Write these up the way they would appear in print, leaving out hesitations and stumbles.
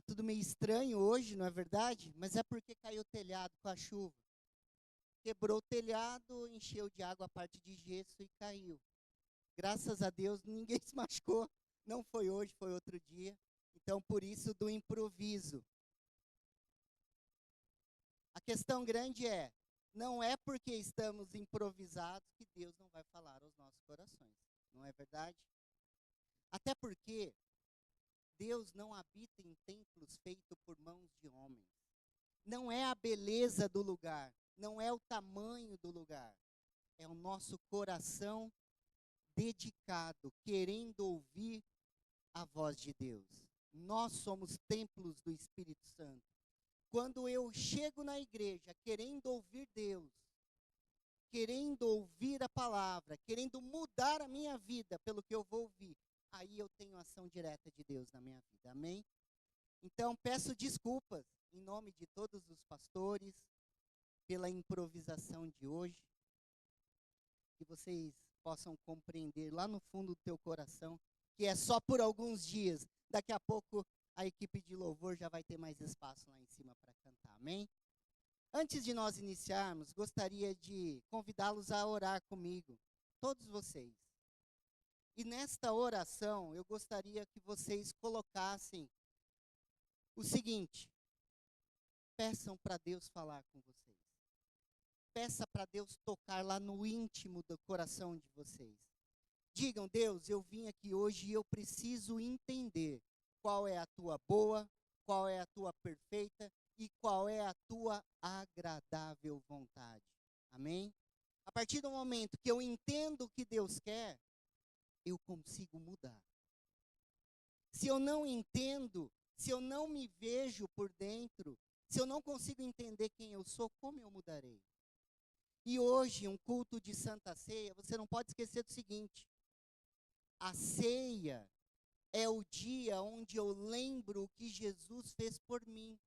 tudo meio estranho hoje, não é verdade? Mas é porque caiu o telhado com a chuva. Quebrou o telhado, encheu de água a parte de gesso e caiu. Graças a Deus, ninguém se machucou. Não foi hoje, foi outro dia. Então, por isso, do improviso. A questão grande não é porque estamos improvisados que Deus não vai falar aos nossos corações. Não é verdade? Até porque Deus não habita em templos feitos por mãos de homens. Não é a beleza do lugar, não é o tamanho do lugar. É o nosso coração dedicado, querendo ouvir a voz de Deus. Nós somos templos do Espírito Santo. Quando eu chego na igreja querendo ouvir Deus, querendo ouvir a palavra, querendo mudar a minha vida pelo que eu vou ouvir, aí eu tenho ação direta de Deus na minha vida. Amém? Então, peço desculpas em nome de todos os pastores pela improvisação de hoje. Que vocês possam compreender lá no fundo do teu coração que é só por alguns dias. Daqui a pouco a equipe de louvor já vai ter mais espaço lá em cima para cantar. Amém? Antes de nós iniciarmos, gostaria de convidá-los a orar comigo, todos vocês. E nesta oração, eu gostaria que vocês colocassem o seguinte: peçam para Deus falar com vocês. Peça para Deus tocar lá no íntimo do coração de vocês. Digam: Deus, eu vim aqui hoje e eu preciso entender qual é a tua boa, qual é a tua perfeita e qual é a tua agradável vontade. Amém? A partir do momento que eu entendo o que Deus quer, eu consigo mudar. Se eu não entendo, se eu não me vejo por dentro, se eu não consigo entender quem eu sou, como eu mudarei? E hoje, um culto de Santa Ceia, você não pode esquecer do seguinte: a ceia é o dia onde eu lembro o que Jesus fez por mim.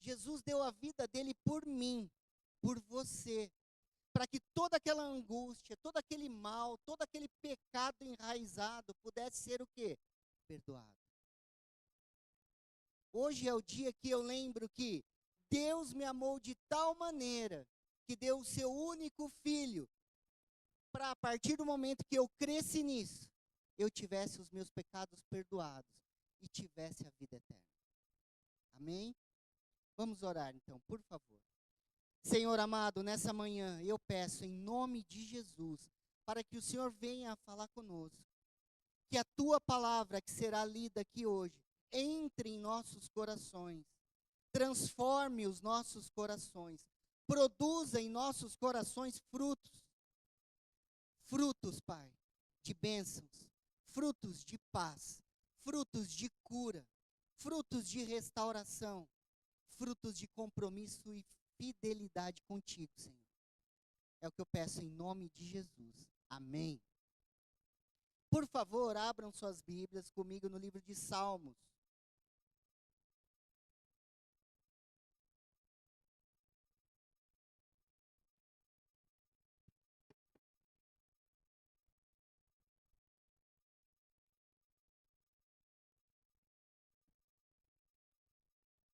Jesus deu a vida dele por mim, por você, para que toda aquela angústia, todo aquele mal, todo aquele pecado enraizado pudesse ser o quê? Perdoado. Hoje é o dia que eu lembro que Deus me amou de tal maneira que deu o seu único filho, para a partir do momento que eu cresci nisso, eu tivesse os meus pecados perdoados e tivesse a vida eterna. Amém? Vamos orar então, por favor. Senhor amado, nessa manhã eu peço em nome de Jesus, para que o Senhor venha falar conosco, que a tua palavra que será lida aqui hoje, entre em nossos corações, transforme os nossos corações, produza em nossos corações frutos. Frutos, Pai, de bênçãos, frutos de paz, frutos de cura, frutos de restauração, frutos de compromisso e fidelidade contigo, Senhor. É o que eu peço em nome de Jesus. Amém. Por favor, abram suas Bíblias comigo no livro de Salmos.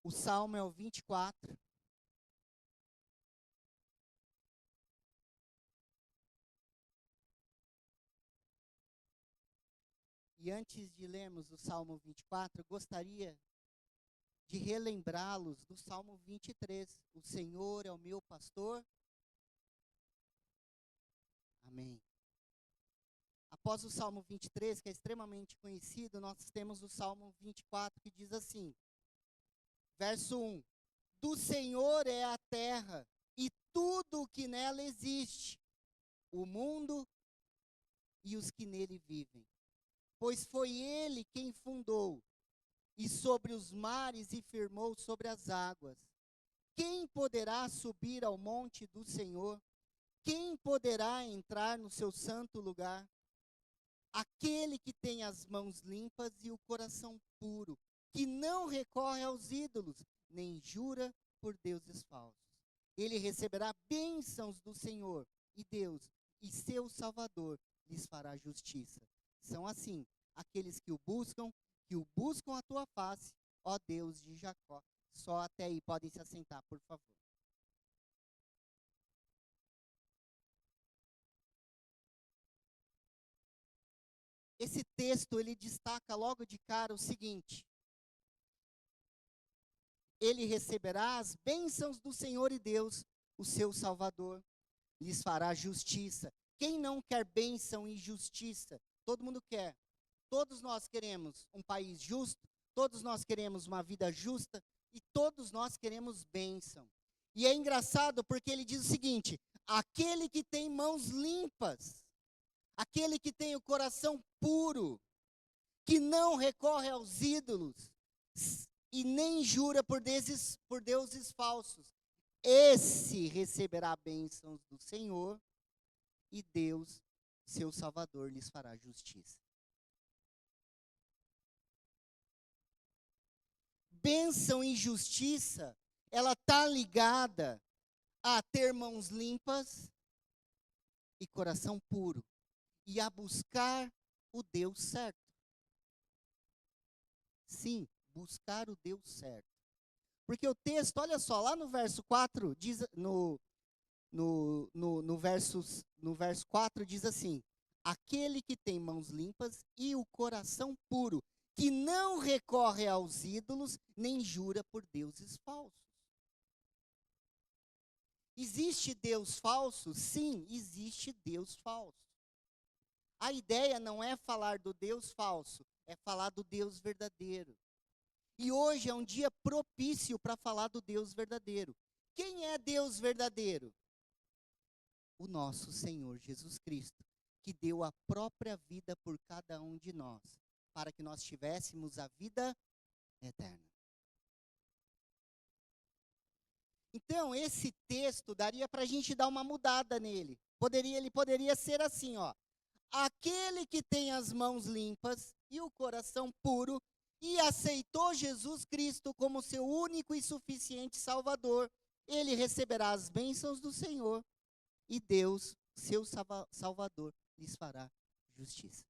O Salmo é o 24. E antes de lermos o Salmo 24, eu gostaria de relembrá-los do Salmo 23. O Senhor é o meu pastor. Amém. Após o Salmo 23, que é extremamente conhecido, nós temos o Salmo 24, que diz assim, verso 1. Do Senhor é a terra e tudo o que nela existe, o mundo e os que nele vivem. Pois foi ele quem fundou, e sobre os mares e firmou sobre as águas. Quem poderá subir ao monte do Senhor? Quem poderá entrar no seu santo lugar? Aquele que tem as mãos limpas e o coração puro, que não recorre aos ídolos, nem jura por deuses falsos. Ele receberá bênçãos do Senhor, e Deus, e seu Salvador, lhes fará justiça. São assim aqueles que o buscam a tua face, ó Deus de Jacó. Só até aí, podem se assentar, por favor. Esse texto, ele destaca logo de cara o seguinte: ele receberá as bênçãos do Senhor e Deus, o seu Salvador, lhes fará justiça. Quem não quer bênção e justiça? Todo mundo quer. Todos nós queremos um país justo, todos nós queremos uma vida justa e todos nós queremos bênção. E é engraçado porque ele diz o seguinte: aquele que tem mãos limpas, aquele que tem o coração puro, que não recorre aos ídolos e nem jura por deuses falsos, esse receberá bênçãos do Senhor e Deus, seu Salvador, lhes fará justiça. Bênção e justiça, ela está ligada a ter mãos limpas e coração puro, e a buscar o Deus certo. Sim, buscar o Deus certo. Porque o texto, olha só, lá no verso 4, diz, no verso 4 diz assim: aquele que tem mãos limpas e o coração puro, que não recorre aos ídolos, nem jura por deuses falsos. Existe Deus falso? Sim, existe Deus falso. A ideia não é falar do Deus falso, é falar do Deus verdadeiro. E hoje é um dia propício para falar do Deus verdadeiro. Quem é Deus verdadeiro? O nosso Senhor Jesus Cristo, que deu a própria vida por cada um de nós, para que nós tivéssemos a vida eterna. Então, esse texto daria para a gente dar uma mudada nele. Ele poderia ser assim, ó: aquele que tem as mãos limpas e o coração puro e aceitou Jesus Cristo como seu único e suficiente Salvador, ele receberá as bênçãos do Senhor e Deus, seu Salvador, lhes fará justiça.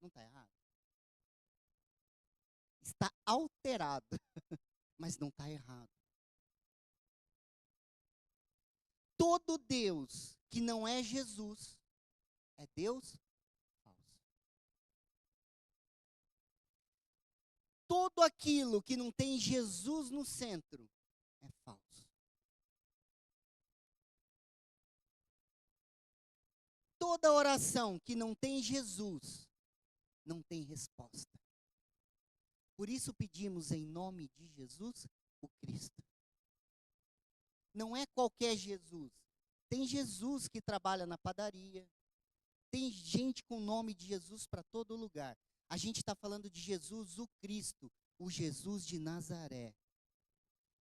Não está errado? Está alterado, mas não está errado. Todo Deus que não é Jesus é Deus falso. Tudo aquilo que não tem Jesus no centro é falso. Toda oração que não tem Jesus não tem resposta. Por isso pedimos em nome de Jesus o Cristo. Não é qualquer Jesus. Tem Jesus que trabalha na padaria. Tem gente com o nome de Jesus para todo lugar. A gente está falando de Jesus, o Cristo, o Jesus de Nazaré,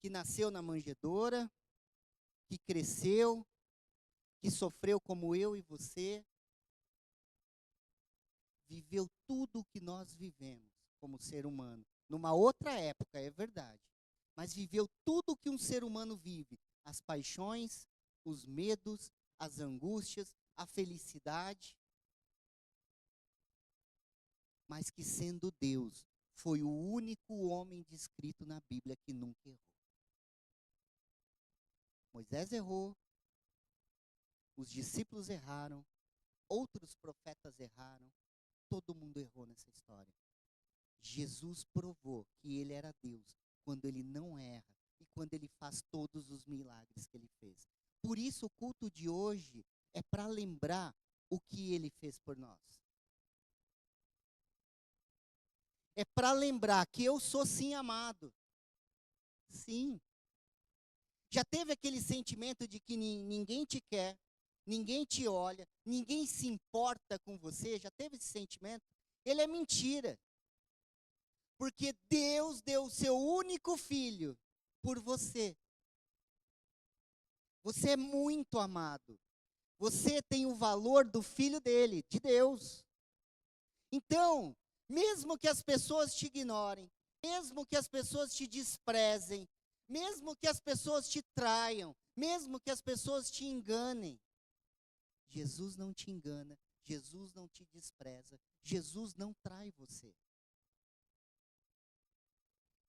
que nasceu na manjedoura, que cresceu, que sofreu como eu e você, viveu tudo o que nós vivemos como ser humano. Numa outra época, é verdade, mas viveu tudo o que um ser humano vive. As paixões, os medos, as angústias, a felicidade. Mas que sendo Deus, foi o único homem descrito na Bíblia que nunca errou. Moisés errou, os discípulos erraram, outros profetas erraram, todo mundo errou nessa história. Jesus provou que ele era Deus quando ele não erra e quando ele faz todos os milagres que ele fez. Por isso o culto de hoje é para lembrar o que ele fez por nós. É para lembrar que eu sou sim amado. Sim. Já teve aquele sentimento de que ninguém te quer, ninguém te olha, ninguém se importa com você? Já teve esse sentimento? Ele é mentira. Porque Deus deu o seu único filho por você. Você é muito amado. Você tem o valor do filho dele, de Deus. Então, mesmo que as pessoas te ignorem, mesmo que as pessoas te desprezem, mesmo que as pessoas te traiam, mesmo que as pessoas te enganem, Jesus não te engana, Jesus não te despreza, Jesus não trai você.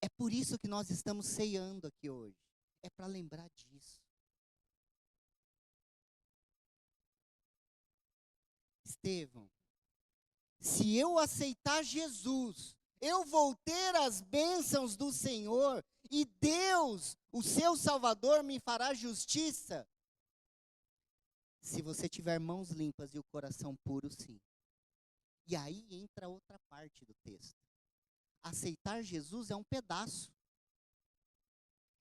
É por isso que nós estamos ceando aqui hoje. É para lembrar disso. Estevão, se eu aceitar Jesus, eu vou ter as bênçãos do Senhor e Deus, o seu Salvador, me fará justiça. Se você tiver mãos limpas e o coração puro, sim. E aí entra outra parte do texto. Aceitar Jesus é um pedaço.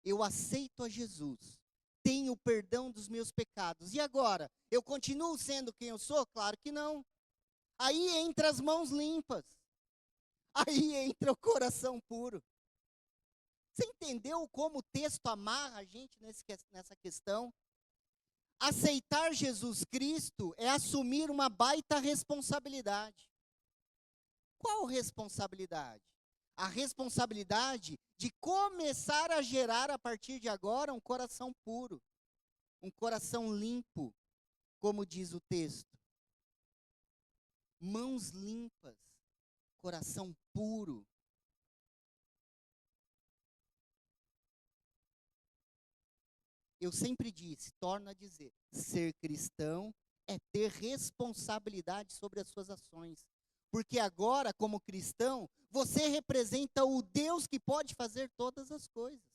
Eu aceito a Jesus, tenho o perdão dos meus pecados. E agora? Eu continuo sendo quem eu sou? Claro que não. Aí entra as mãos limpas. Aí entra o coração puro. Você entendeu como o texto amarra a gente nessa questão? Aceitar Jesus Cristo é assumir uma baita responsabilidade. Qual responsabilidade? A responsabilidade de começar a gerar a partir de agora um coração puro, um coração limpo, como diz o texto. Mãos limpas, coração puro. Eu sempre disse, torno a dizer, ser cristão é ter responsabilidade sobre as suas ações. Porque agora, como cristão, você representa o Deus que pode fazer todas as coisas.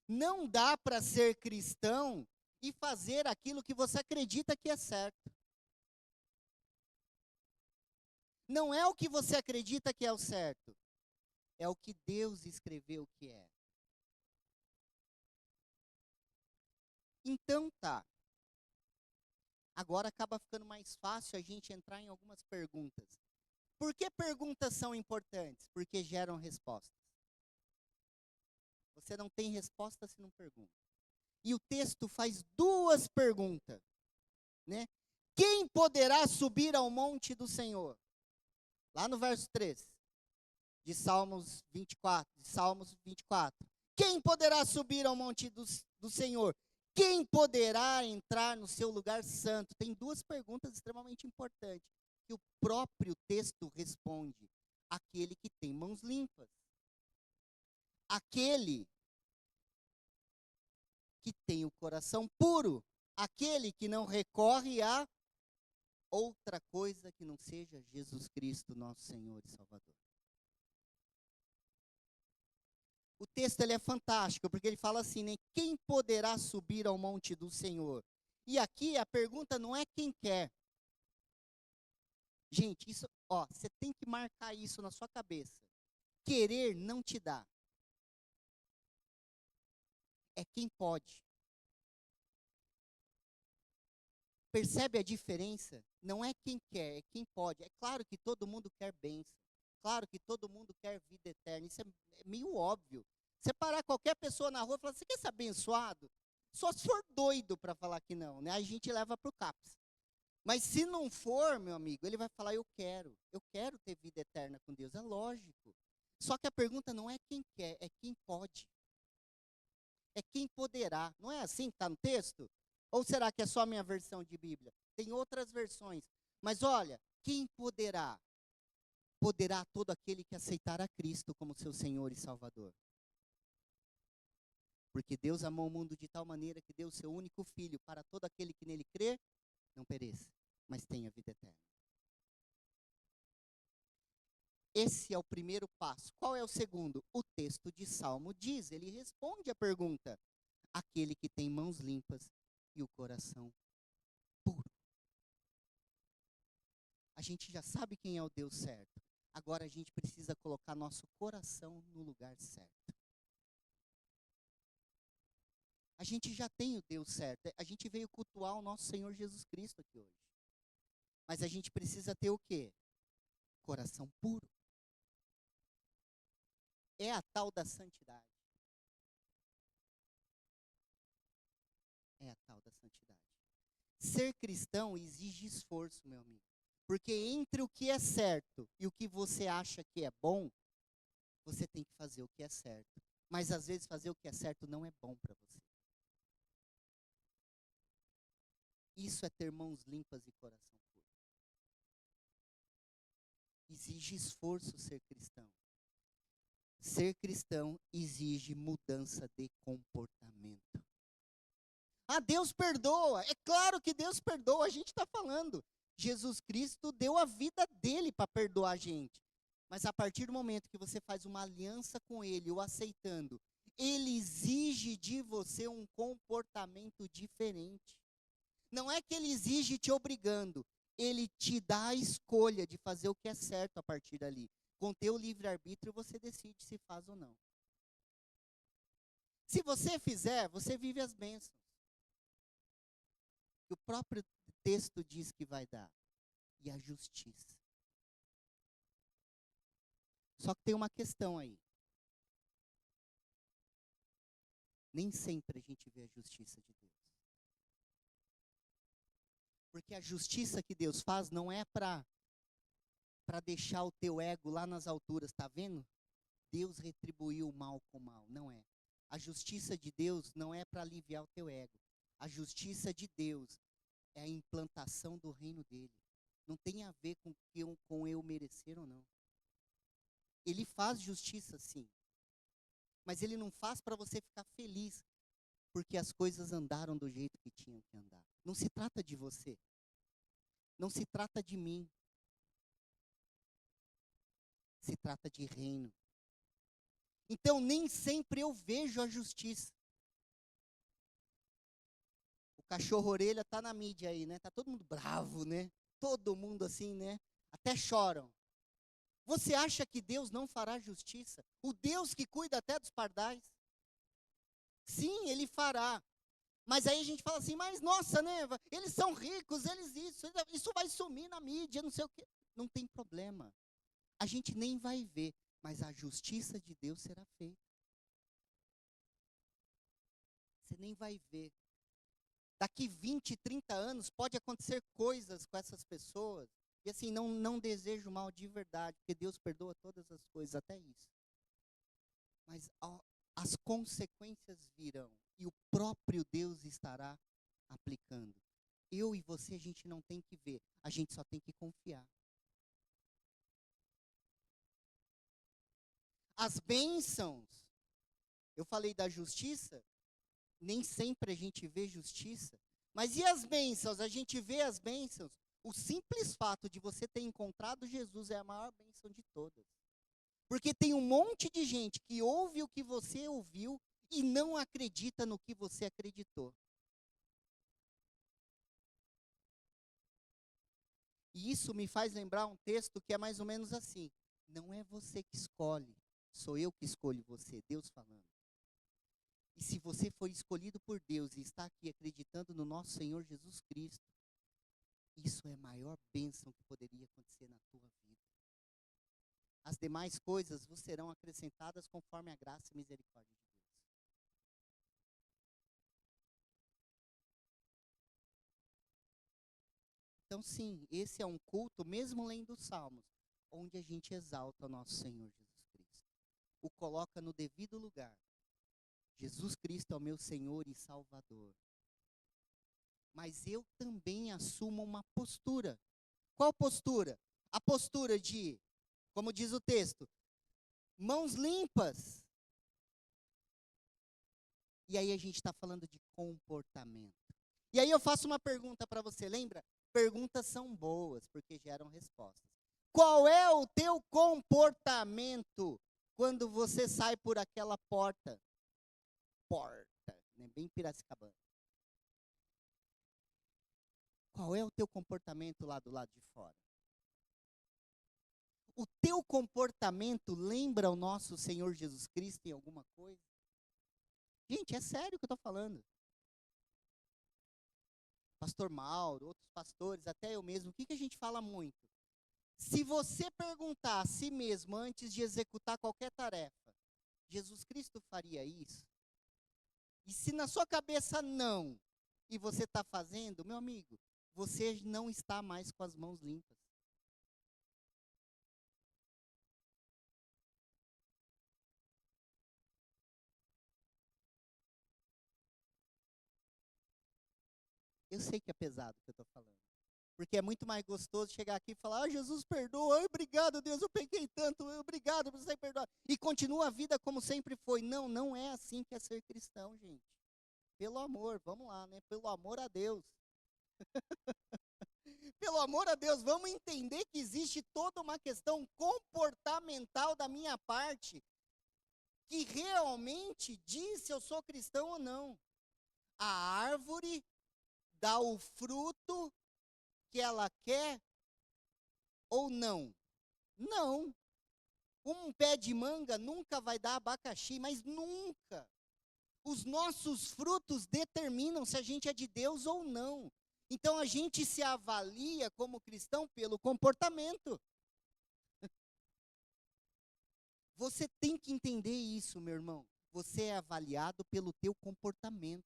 Não dá para ser cristão e fazer aquilo que você acredita que é certo. Não é o que você acredita que é o certo. É o que Deus escreveu que é. Então tá. Agora acaba ficando mais fácil a gente entrar em algumas perguntas. Por que perguntas são importantes? Porque geram respostas. Você não tem resposta se não pergunta. E o texto faz duas perguntas, né? Quem poderá subir ao monte do Senhor? Lá no verso 3, de Salmos 24. Quem poderá subir ao monte do Senhor? Quem poderá entrar no seu lugar santo? Tem duas perguntas extremamente importantes, que o próprio texto responde. Aquele que tem mãos limpas. Aquele que tem o coração puro. Aquele que não recorre a outra coisa que não seja Jesus Cristo, nosso Senhor e Salvador. O texto ele é fantástico, porque ele fala assim, né? Quem poderá subir ao monte do Senhor? E aqui a pergunta não é quem quer. Gente, isso, ó, você tem que marcar isso na sua cabeça. Querer não te dá. É quem pode. Percebe a diferença? Não é quem quer, é quem pode. É claro que todo mundo quer bênção. Claro que todo mundo quer vida eterna. Isso é meio óbvio. Você parar qualquer pessoa na rua e falar, você quer ser abençoado? Só se for doido para falar que não, né? A gente leva para o CAPS. Mas se não for, meu amigo, ele vai falar, eu quero ter vida eterna com Deus. É lógico. Só que a pergunta não é quem quer, é quem pode. É quem poderá. Não é assim que está no texto? Ou será que é só a minha versão de Bíblia? Tem outras versões. Mas olha, quem poderá? Poderá todo aquele que aceitar a Cristo como seu Senhor e Salvador. Porque Deus amou o mundo de tal maneira que deu o seu único filho para todo aquele que nele crê, não pereça, mas tenha vida eterna. Esse é o primeiro passo. Qual é o segundo? O texto de Salmo diz, ele responde a pergunta. Aquele que tem mãos limpas e o coração puro. A gente já sabe quem é o Deus certo. Agora a gente precisa colocar nosso coração no lugar certo. A gente já tem o Deus certo. A gente veio cultuar o nosso Senhor Jesus Cristo aqui hoje. Mas a gente precisa ter o quê? Coração puro. É a tal da santidade. É a tal da santidade. Ser cristão exige esforço, meu amigo. Porque entre o que é certo e o que você acha que é bom, você tem que fazer o que é certo. Mas às vezes fazer o que é certo não é bom para você. Isso é ter mãos limpas e coração puro. Exige esforço ser cristão. Ser cristão exige mudança de comportamento. Ah, Deus perdoa. É claro que Deus perdoa. A gente está falando. Jesus Cristo deu a vida dele para perdoar a gente. Mas a partir do momento que você faz uma aliança com ele, o aceitando, ele exige de você um comportamento diferente. Não é que ele exige te obrigando. Ele te dá a escolha de fazer o que é certo a partir dali. Com teu livre-arbítrio, você decide se faz ou não. Se você fizer, você vive as bênçãos. O próprio texto diz que vai dar. E a justiça. Só que tem uma questão aí. Nem sempre a gente vê a justiça de Deus. Porque a justiça que Deus faz não é para deixar o teu ego lá nas alturas, tá vendo? Deus retribuiu o mal com o mal, não é. A justiça de Deus não é para aliviar o teu ego. A justiça de Deus é a implantação do reino dele. Não tem a ver com eu merecer ou não. Ele faz justiça sim. Mas ele não faz para você ficar feliz, porque as coisas andaram do jeito que tinham que andar. Não se trata de você. Não se trata de mim. Se trata de reino. Então, nem sempre eu vejo a justiça. O cachorro-orelha tá na mídia aí, né? Tá todo mundo bravo, né? Todo mundo assim, né? Até choram. Você acha que Deus não fará justiça? O Deus que cuida até dos pardais? Sim, ele fará. Mas aí a gente fala assim, mas nossa, né? Eles são ricos, eles isso vai sumir na mídia, não sei o quê. Não tem problema. A gente nem vai ver, mas a justiça de Deus será feita. Você nem vai ver. Daqui 20, 30 anos pode acontecer coisas com essas pessoas. E assim, não desejo mal de verdade, porque Deus perdoa todas as coisas, até isso. Mas as consequências virão e o próprio Deus estará aplicando. Eu e você, a gente não tem que ver, a gente só tem que confiar. As bênçãos, eu falei da justiça, nem sempre a gente vê justiça. Mas e as bênçãos? A gente vê as bênçãos. O simples fato de você ter encontrado Jesus é a maior bênção de todas. Porque tem um monte de gente que ouve o que você ouviu e não acredita no que você acreditou. E isso me faz lembrar um texto que é mais ou menos assim. Não é você que escolhe, sou eu que escolho você, Deus falando. E se você foi escolhido por Deus e está aqui acreditando no nosso Senhor Jesus Cristo, isso é a maior bênção que poderia acontecer na tua vida. As demais coisas vos serão acrescentadas conforme a graça e misericórdia de Deus. Então, sim, esse é um culto, mesmo lendo os Salmos, onde a gente exalta o nosso Senhor Jesus Cristo. O coloca no devido lugar. Jesus Cristo é o meu Senhor e Salvador. Mas eu também assumo uma postura. Qual postura? A postura de, como diz o texto, mãos limpas. E aí a gente está falando de comportamento. E aí eu faço uma pergunta para você, lembra? Perguntas são boas, porque geram respostas. Qual é o teu comportamento quando você sai por aquela porta? Porta, né? Bem Piracicabana. Qual é o teu comportamento lá do lado de fora? O teu comportamento lembra o nosso Senhor Jesus Cristo em alguma coisa? Gente, é sério que eu estou falando. Pastor Mauro, outros pastores, até eu mesmo, o que a gente fala muito? Se você perguntar a si mesmo antes de executar qualquer tarefa, Jesus Cristo faria isso? E se na sua cabeça não, e você está fazendo, meu amigo, você não está mais com as mãos limpas. Eu sei que é pesado o que eu estou falando. Porque é muito mais gostoso chegar aqui e falar, Jesus perdoa, ai, obrigado Deus, eu peguei tanto, obrigado por você perdoar. E continua a vida como sempre foi. Não, não é assim que é ser cristão, gente. Pelo amor, vamos lá, né? Pelo amor a Deus. Pelo amor a Deus, vamos entender que existe toda uma questão comportamental da minha parte que realmente diz se eu sou cristão ou não. A árvore dá o fruto que ela quer ou não? Não. Um pé de manga nunca vai dar abacaxi, mas nunca. Os nossos frutos determinam se a gente é de Deus ou não. Então a gente se avalia como cristão pelo comportamento. Você tem que entender isso, meu irmão. Você é avaliado pelo teu comportamento.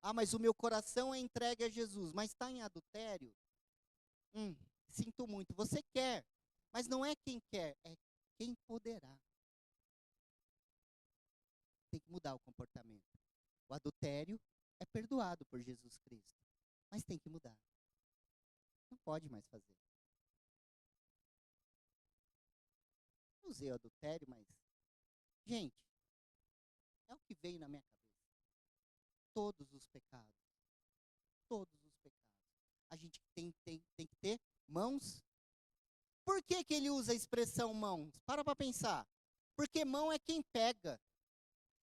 Ah, mas o meu coração é entregue a Jesus, mas está em adultério? Sinto muito. Você quer, mas não é quem quer, é quem poderá. Tem que mudar o comportamento. O adultério é perdoado por Jesus Cristo, mas tem que mudar. Não pode mais fazer. Usei o adultério, mas, gente, é o que veio na minha cabeça. Todos os pecados. Todos os pecados. A gente tem que ter mãos. Por que ele usa a expressão mãos? Para pensar. Porque mão é quem pega.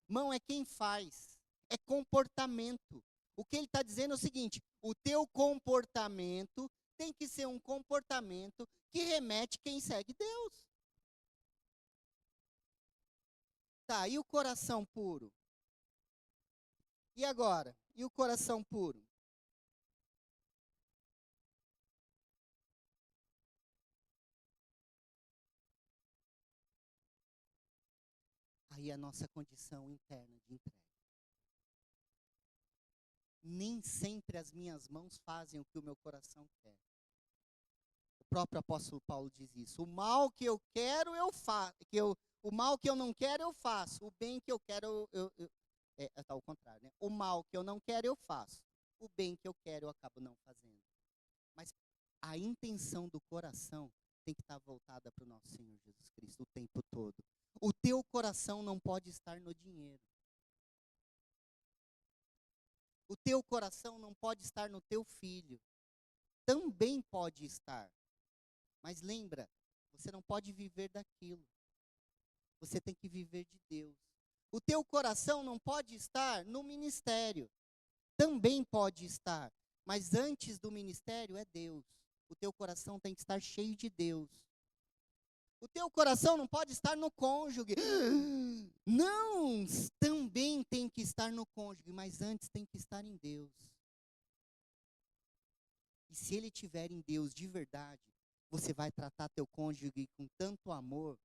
Mão é quem faz. É comportamento. O que ele está dizendo é o seguinte: o teu comportamento tem que ser um comportamento que remete quem segue Deus. Tá, e o coração puro? E agora? E o coração puro? Aí a nossa condição interna de entrega. Nem sempre as minhas mãos fazem o que o meu coração quer. O próprio apóstolo Paulo diz isso. O mal que eu quero, eu faço. O mal que eu não quero, eu faço. O bem que eu quero, tá ao contrário, né? O mal que eu não quero, eu faço. O bem que eu quero, eu acabo não fazendo. Mas a intenção do coração tem que estar voltada para o nosso Senhor Jesus Cristo o tempo todo. O teu coração não pode estar no dinheiro. O teu coração não pode estar no teu filho. Também pode estar. Mas lembra, você não pode viver daquilo. Você tem que viver de Deus. O teu coração não pode estar no ministério. Também pode estar. Mas antes do ministério é Deus. O teu coração tem que estar cheio de Deus. O teu coração não pode estar no cônjuge. Não, também tem que estar no cônjuge, mas antes tem que estar em Deus. E se ele estiver em Deus de verdade, você vai tratar teu cônjuge com tanto amor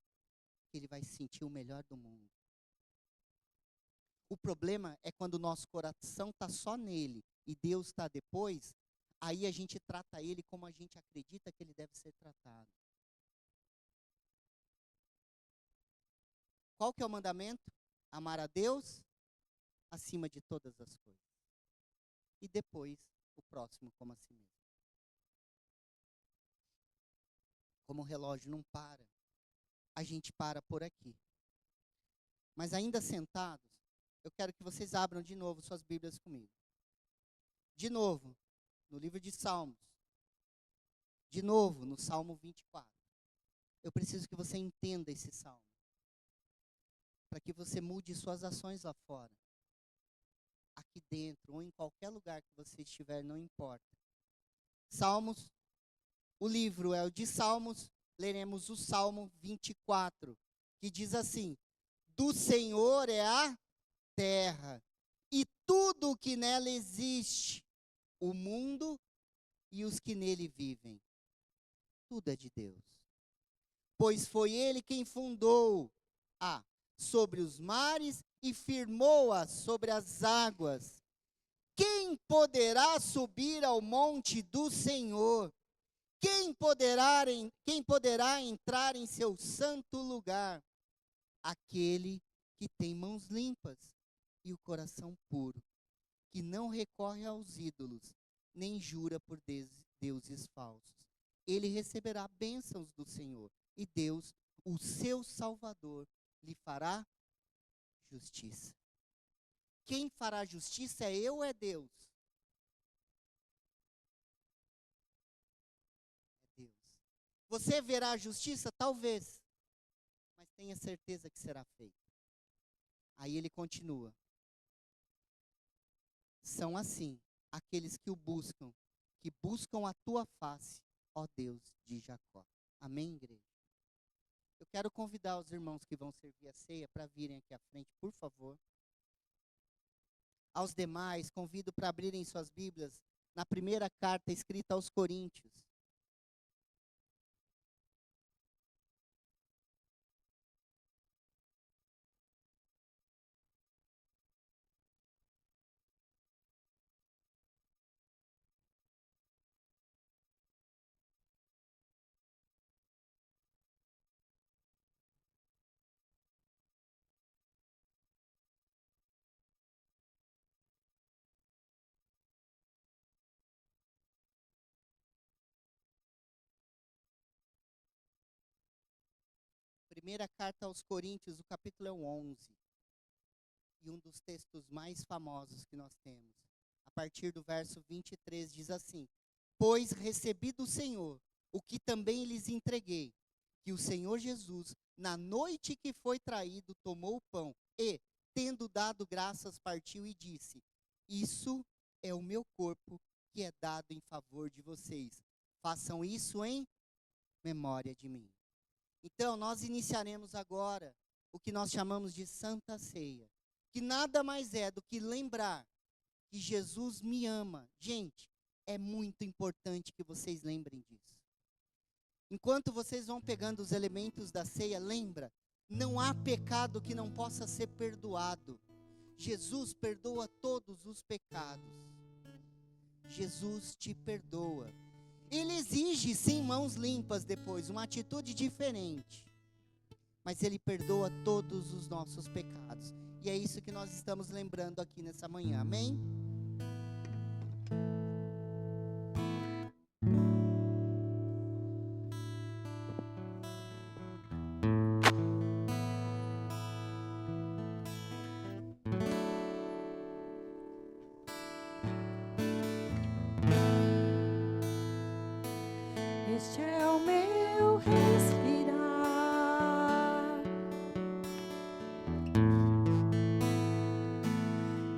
que ele vai se sentir o melhor do mundo. O problema é quando o nosso coração está só nele e Deus está depois, aí a gente trata ele como a gente acredita que ele deve ser tratado. Qual que é o mandamento? Amar a Deus acima de todas as coisas. E depois o próximo como a si mesmo. Como o relógio não para, a gente para por aqui. Mas ainda sentados, eu quero que vocês abram de novo suas Bíblias comigo. De novo, no livro de Salmos. De novo, no Salmo 24. Eu preciso que você entenda esse salmo. Para que você mude suas ações lá fora. Aqui dentro, ou em qualquer lugar que você estiver, não importa. Salmos, o livro é o de Salmos, leremos o Salmo 24, que diz assim: do Senhor é a terra, e tudo o que nela existe, o mundo e os que nele vivem. Tudo é de Deus. Pois foi ele quem fundou sobre os mares e firmou-a sobre as águas. Quem poderá subir ao monte do Senhor? Quem poderá entrar em seu santo lugar? Aquele que tem mãos limpas e o coração puro, que não recorre aos ídolos, nem jura por deuses falsos. Ele receberá bênçãos do Senhor, e Deus, o seu Salvador, lhe fará justiça. Quem fará justiça é eu ou é Deus? É Deus. Você verá a justiça? Talvez. Mas tenha certeza que será feita. Aí ele continua. São assim aqueles que o buscam, que buscam a tua face, ó Deus de Jacó. Amém, igreja? Eu quero convidar os irmãos que vão servir a ceia para virem aqui à frente, por favor. Aos demais, convido para abrirem suas Bíblias na primeira carta escrita aos Coríntios. Primeira carta aos Coríntios, o capítulo é o 11. E um dos textos mais famosos que nós temos. A partir do verso 23 diz assim: Pois recebi do Senhor o que também lhes entreguei, que o Senhor Jesus, na noite que foi traído, tomou o pão e, tendo dado graças, partiu e disse: Isso é o meu corpo que é dado em favor de vocês. Façam isso em memória de mim. Então, nós iniciaremos agora o que nós chamamos de Santa Ceia, que nada mais é do que lembrar que Jesus me ama. Gente, é muito importante que vocês lembrem disso. Enquanto vocês vão pegando os elementos da ceia, lembra, não há pecado que não possa ser perdoado. Jesus perdoa todos os pecados. Jesus te perdoa. Ele exige, sim, mãos limpas depois, uma atitude diferente. Mas Ele perdoa todos os nossos pecados. E é isso que nós estamos lembrando aqui nessa manhã, amém? Este é o meu respirar.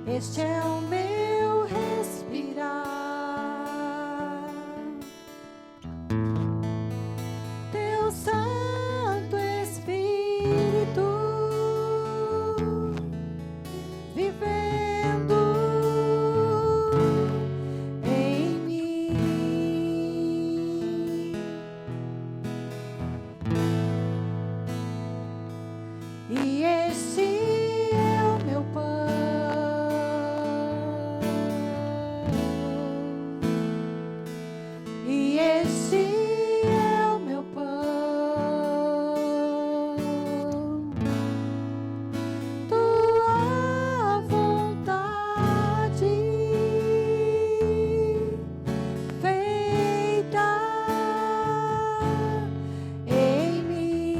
Este é o meu respirar. Teu Santo Espírito vivendo em mim. E este é o meu pão. E este é o meu pão. Tua vontade feita em mim.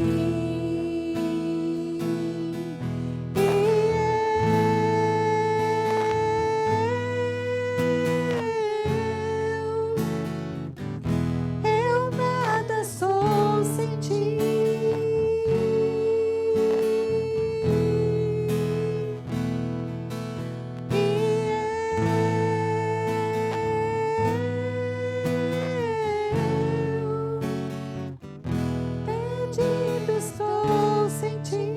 Eu nada sou sem ti. Perdido estou sem ti.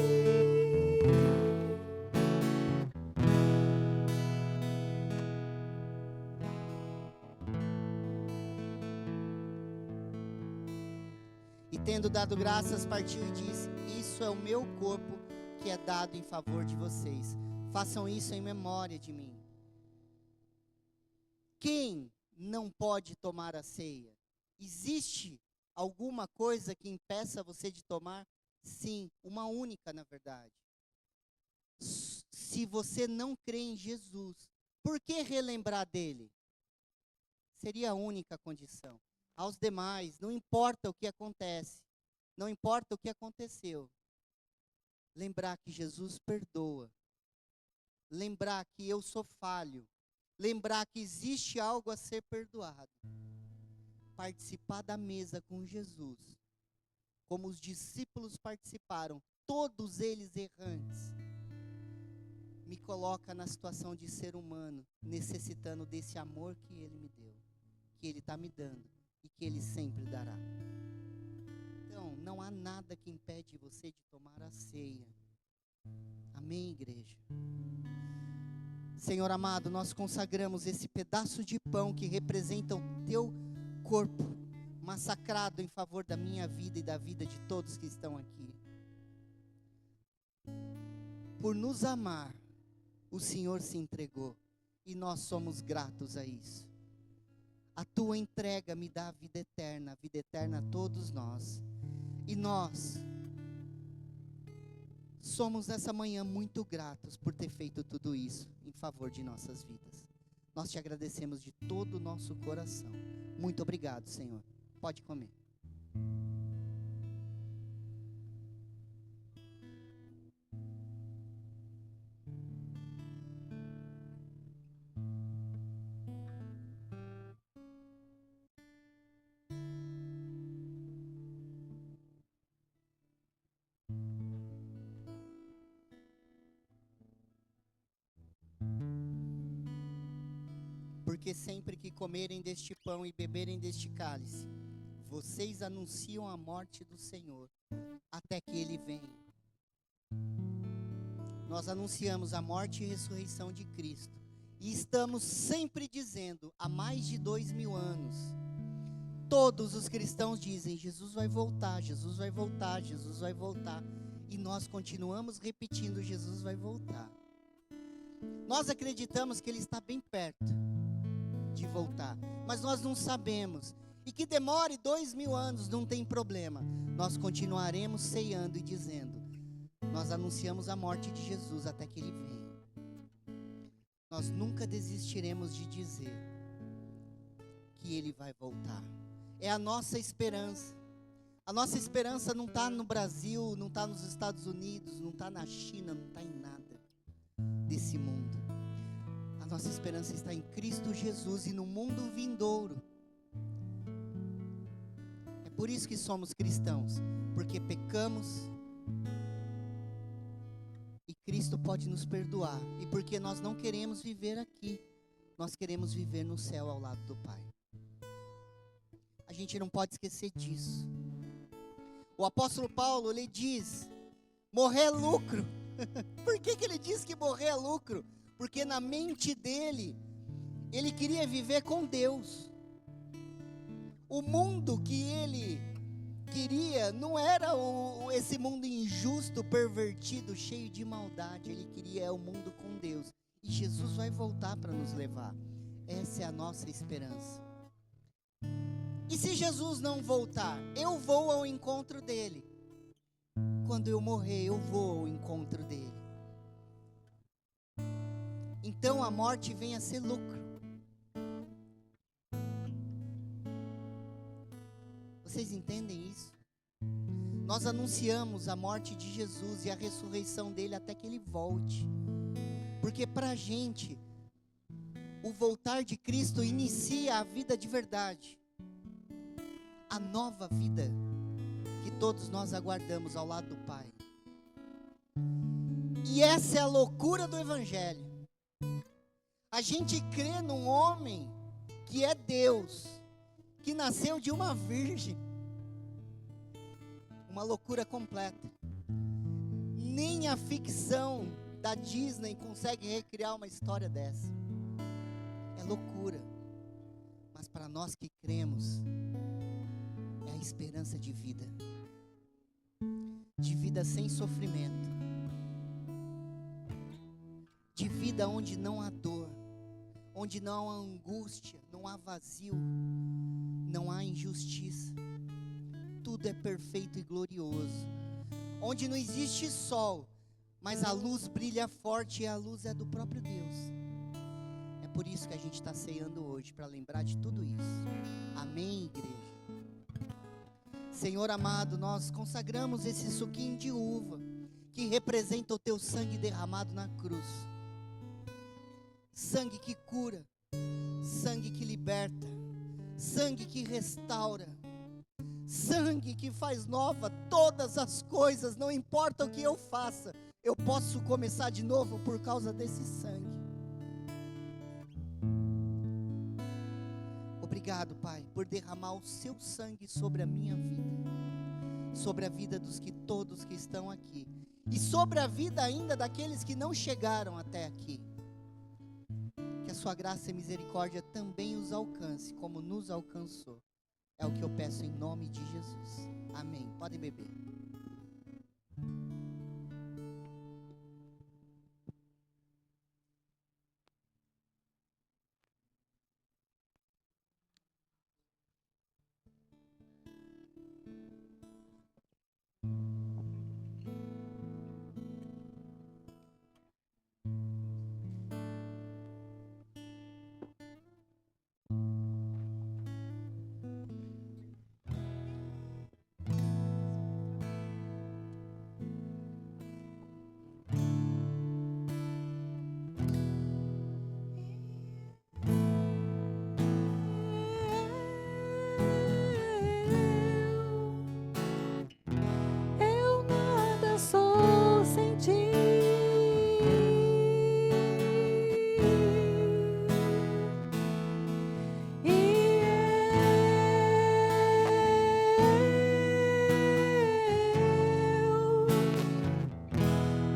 E tendo dado graças, partiu e disse: Isso é o meu corpo que é dado em favor de vocês. Façam isso em memória de mim. Quem não pode tomar a ceia? Existe alguma coisa que impeça você de tomar? Sim, uma única, na verdade. Se você não crê em Jesus, por que relembrar dele? Seria a única condição. Aos demais, não importa o que acontece, não importa o que aconteceu. Lembrar que Jesus perdoa. Lembrar que eu sou falho. Lembrar que existe algo a ser perdoado. Participar da mesa com Jesus. Como os discípulos participaram, todos eles errantes. Me coloca na situação de ser humano, necessitando desse amor que Ele me deu, que Ele está me dando e que Ele sempre dará. Então, não há nada que impede você de tomar a ceia. Amém, igreja? Senhor amado, nós consagramos esse pedaço de pão que representa o Teu corpo, massacrado em favor da minha vida e da vida de todos que estão aqui. Por nos amar, o Senhor se entregou e nós somos gratos a isso. A Tua entrega me dá a vida eterna a todos nós. E nós somos nessa manhã muito gratos por ter feito tudo isso em favor de nossas vidas. Nós te agradecemos de todo o nosso coração. Muito obrigado, Senhor. Pode comer. Porque sempre que comerem deste pão e beberem deste cálice, vocês anunciam a morte do Senhor, até que Ele venha. Nós anunciamos a morte e ressurreição de Cristo, e estamos sempre dizendo, há mais de 2000 anos, todos os cristãos dizem, Jesus vai voltar, Jesus vai voltar, Jesus vai voltar, e nós continuamos repetindo, Jesus vai voltar. Nós acreditamos que Ele está bem perto de voltar, mas nós não sabemos, e que demore 2000 anos, não tem problema, nós continuaremos ceando e dizendo, nós anunciamos a morte de Jesus até que Ele venha. Nós nunca desistiremos de dizer que Ele vai voltar. É a nossa esperança. A nossa esperança não está no Brasil, não está nos Estados Unidos, não está na China, não está em nada desse mundo. A nossa esperança está em Cristo Jesus e no mundo vindouro. É por isso que somos cristãos, porque pecamos e Cristo pode nos perdoar, e porque nós não queremos viver aqui, nós queremos viver no céu ao lado do Pai. A gente não pode esquecer disso. O apóstolo Paulo, ele diz, morrer é lucro. Por que ele diz que morrer é lucro? Porque na mente dele, ele queria viver com Deus. O mundo que ele queria não era esse mundo injusto, pervertido, cheio de maldade. Ele queria o mundo com Deus. E Jesus vai voltar para nos levar. Essa é a nossa esperança. E se Jesus não voltar, eu vou ao encontro dele. Quando eu morrer, eu vou ao encontro dele. Então a morte vem a ser lucro. Vocês entendem isso? Nós anunciamos a morte de Jesus e a ressurreição dele até que ele volte. Porque para a gente, o voltar de Cristo inicia a vida de verdade. A nova vida que todos nós aguardamos ao lado do Pai. E essa é a loucura do Evangelho. A gente crê num homem que é Deus, que nasceu de uma virgem. Uma loucura completa. Nem a ficção da Disney consegue recriar uma história dessa. É loucura. Mas para nós que cremos, é a esperança de vida. De vida sem sofrimento. De vida onde não há dor. Onde não há angústia, não há vazio, não há injustiça. Tudo é perfeito e glorioso. Onde não existe sol, mas a luz brilha forte e a luz é do próprio Deus. É por isso que a gente está ceando hoje, para lembrar de tudo isso. Amém, igreja? Senhor amado, nós consagramos esse suquinho de uva, que representa o teu sangue derramado na cruz. Sangue que cura, sangue que liberta, sangue que restaura, sangue que faz nova todas as coisas. Não importa o que eu faça, eu posso começar de novo por causa desse sangue. Obrigado, Pai, por derramar o seu sangue sobre a minha vida, sobre a vida todos que estão aqui, e sobre a vida ainda daqueles que não chegaram até aqui. Que a sua graça e misericórdia também os alcance, como nos alcançou. É o que eu peço em nome de Jesus. Amém. Podem beber. Eu nada sou sem ti.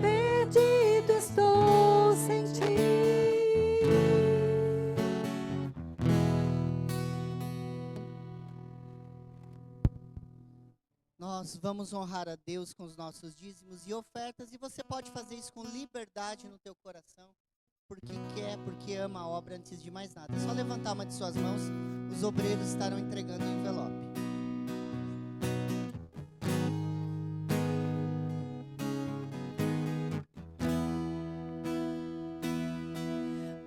Perdido estou sem ti. Nós vamos honrar a Deus com os nossos dízimos e ofertas, e você pode fazer isso com liberdade no teu coração, porque quer, porque ama a obra antes de mais nada. É só levantar uma de suas mãos, os obreiros estarão entregando o envelope.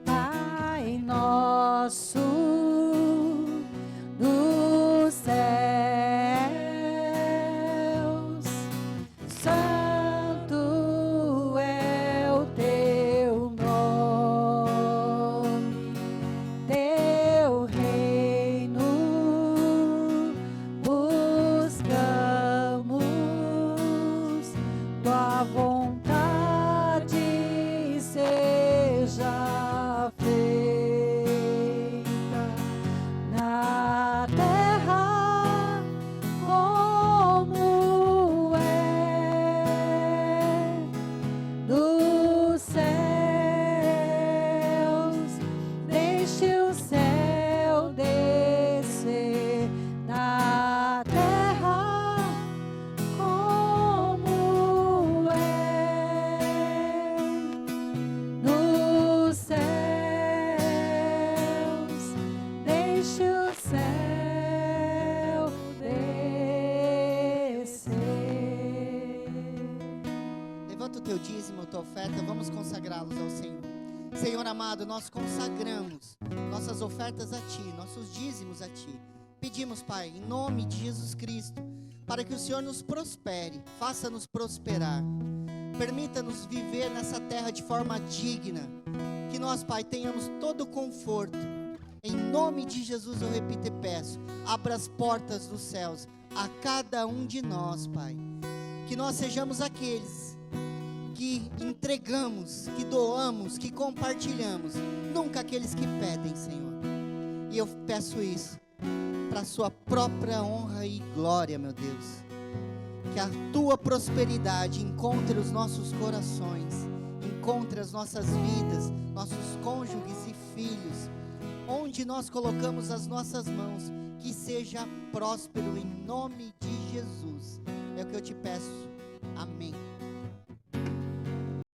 Pai nosso dos céus, santo é o teu nome, teu reino buscamos, tua vontade seja feita na terra como é nos céus. Deixe o céu descer na terra como é nos céus. Deixe o céu descer. Levanta o teu dízimo, a tua oferta, vamos consagrá-los ao Senhor. Senhor amado, nós consagramos nossas ofertas a Ti, nossos dízimos a Ti. Pedimos, Pai, em nome de Jesus Cristo, para que o Senhor nos prospere, faça-nos prosperar. Permita-nos viver nessa terra de forma digna, que nós, Pai, tenhamos todo o conforto. Em nome de Jesus eu repito e peço, abra as portas dos céus a cada um de nós, Pai. Que nós sejamos aqueles que entregamos, que doamos, que compartilhamos, nunca aqueles que pedem, Senhor. E eu peço isso para a sua própria honra e glória, meu Deus. Que a tua prosperidade encontre os nossos corações, encontre as nossas vidas, nossos cônjuges e filhos, onde nós colocamos as nossas mãos, que seja próspero em nome de Jesus. É o que eu te peço. Amém.